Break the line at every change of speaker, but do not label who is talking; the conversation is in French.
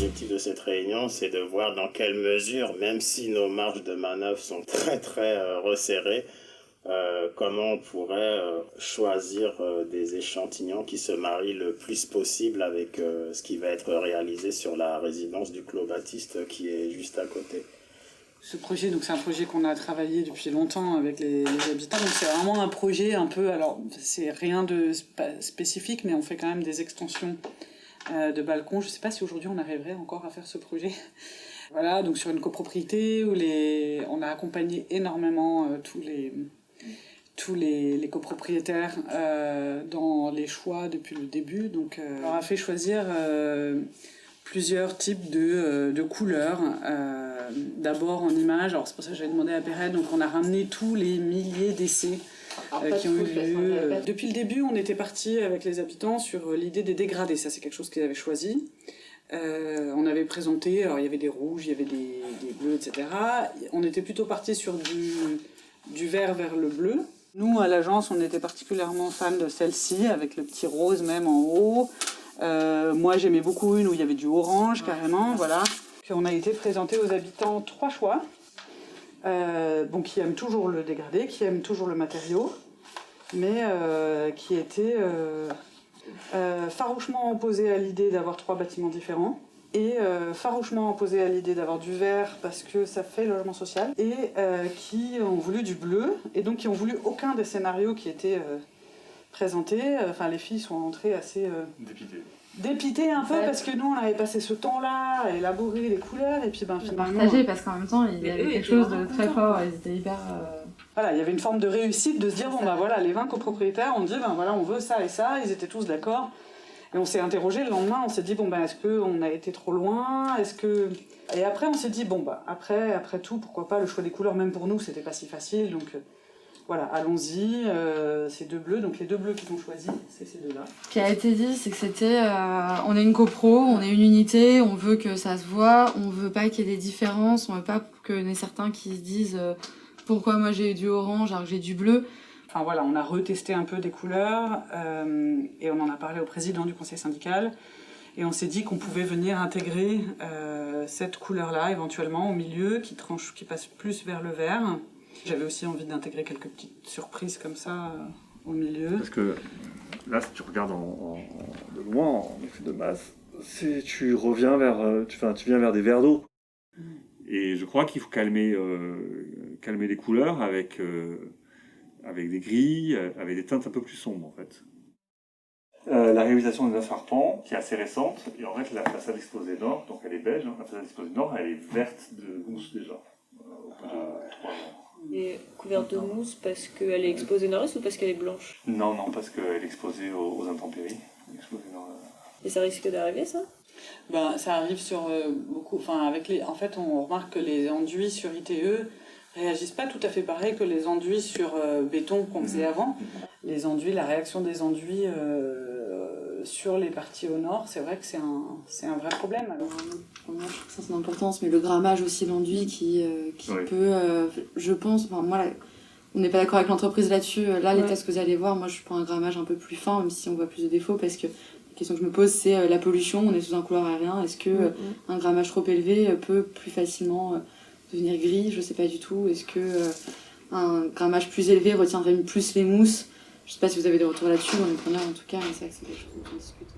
l'objectif de cette réunion, c'est de voir dans quelle mesure, même si nos marges de manœuvre sont très resserrées, comment on pourrait choisir des échantillons qui se marient le plus possible avec ce qui va être réalisé sur la résidence du Clos Baptiste qui est juste à côté.
Ce projet, donc c'est un projet qu'on a travaillé depuis longtemps avec les habitants. Donc c'est vraiment un projet un peu, alors c'est rien de spécifique, mais on fait quand même des extensions de balcons. Je ne sais pas si aujourd'hui on arriverait encore à faire ce projet. Voilà, donc sur une copropriété où on a accompagné énormément tous les copropriétaires dans les choix depuis le début. Donc on leur a fait choisir plusieurs types de couleurs. D'abord en images, alors c'est pour ça que j'avais demandé à Perrette, donc on a ramené tous les milliers d'essais qui ont eu lieu. Depuis le début, on était parti avec les habitants sur l'idée des dégradés, ça c'est quelque chose qu'ils avaient choisi. On avait présenté, alors il y avait des rouges, il y avait des bleus, etc. On était plutôt parti sur du vert vers le bleu. Nous, à l'agence, on était particulièrement fans de celle-ci, avec le petit rose même en haut. Moi, j'aimais beaucoup une où il y avait du orange, carrément, voilà. Puis on a été présenté aux habitants 3 choix, qui aiment toujours le dégradé, qui aiment toujours le matériau, mais qui étaient farouchement opposés à l'idée d'avoir 3 bâtiments différents, et farouchement opposés à l'idée d'avoir du vert parce que ça fait logement social, et qui ont voulu du bleu, et donc qui ont voulu aucun des scénarios qui étaient présentés. Enfin, les filles sont entrées assez dépitées un peu, parce que nous on avait passé ce temps-là à élaborer les couleurs, et puis finalement...
Partagé, parce qu'en même temps il y avait quelque chose de très fort, ils étaient hyper...
Voilà, il y avait une forme de réussite de se dire, les 20 copropriétaires ont dit, on veut ça et ça, ils étaient tous d'accord. Et on s'est interrogé le lendemain, on s'est dit, est-ce qu'on a été trop loin, Et après on s'est dit, après tout, pourquoi pas, le choix des couleurs, même pour nous, c'était pas si facile, donc... Voilà, allons-y, ces 2 bleus, donc les 2 bleus qu'ils ont choisis, c'est ces 2-là.
Ce qui a été dit, c'est que c'était, on est une copro, on est une unité, on veut que ça se voit, on veut pas qu'il y ait des différences, on veut pas qu'il y en ait certains qui se disent pourquoi moi j'ai du orange alors que j'ai du bleu.
Enfin voilà, on a retesté un peu des couleurs et on en a parlé au président du conseil syndical et on s'est dit qu'on pouvait venir intégrer cette couleur-là éventuellement au milieu, qui passe plus vers le vert. J'avais aussi envie d'intégrer quelques petites surprises comme ça au milieu.
Parce que là, si tu regardes de loin, en effet de masse, tu reviens tu viens vers des verres d'eau. Et je crois qu'il faut calmer les couleurs avec des grilles, avec des teintes un peu plus sombres en fait. La réalisation des 9 arpents, qui est assez récente, et en fait la façade exposée nord, donc elle est beige, la façade exposée nord, elle est verte de mousse déjà, au bout de 3 ans.
Et couverte de mousse parce qu'elle est exposée nord-est ou parce qu'elle est blanche?
Non, parce qu'elle est exposée aux intempéries.
Et ça risque d'arriver, ça?
Ça arrive sur beaucoup... En fait, on remarque que les enduits sur ITE réagissent pas tout à fait pareil que les enduits sur béton qu'on faisait avant. Les enduits, la réaction des enduits sur les parties au nord, c'est vrai que c'est un vrai problème. Alors,
je trouve que ça c'est d'importance, mais le grammage aussi l'enduit qui peut, je pense, moi on n'est pas d'accord avec l'entreprise là-dessus. Là, les tests que vous allez voir, moi je prends un grammage un peu plus fin, même si on voit plus de défauts, parce que la question que je me pose, c'est la pollution. On est sous un couloir aérien. Est-ce que un grammage trop élevé peut plus facilement devenir gris? Je sais pas du tout. Est-ce que un grammage plus élevé retiendrait plus les mousses? Je sais pas si vous avez des retours là-dessus, dans les preneurs en tout cas, mais c'est vrai que c'est quelque chose dont on discute.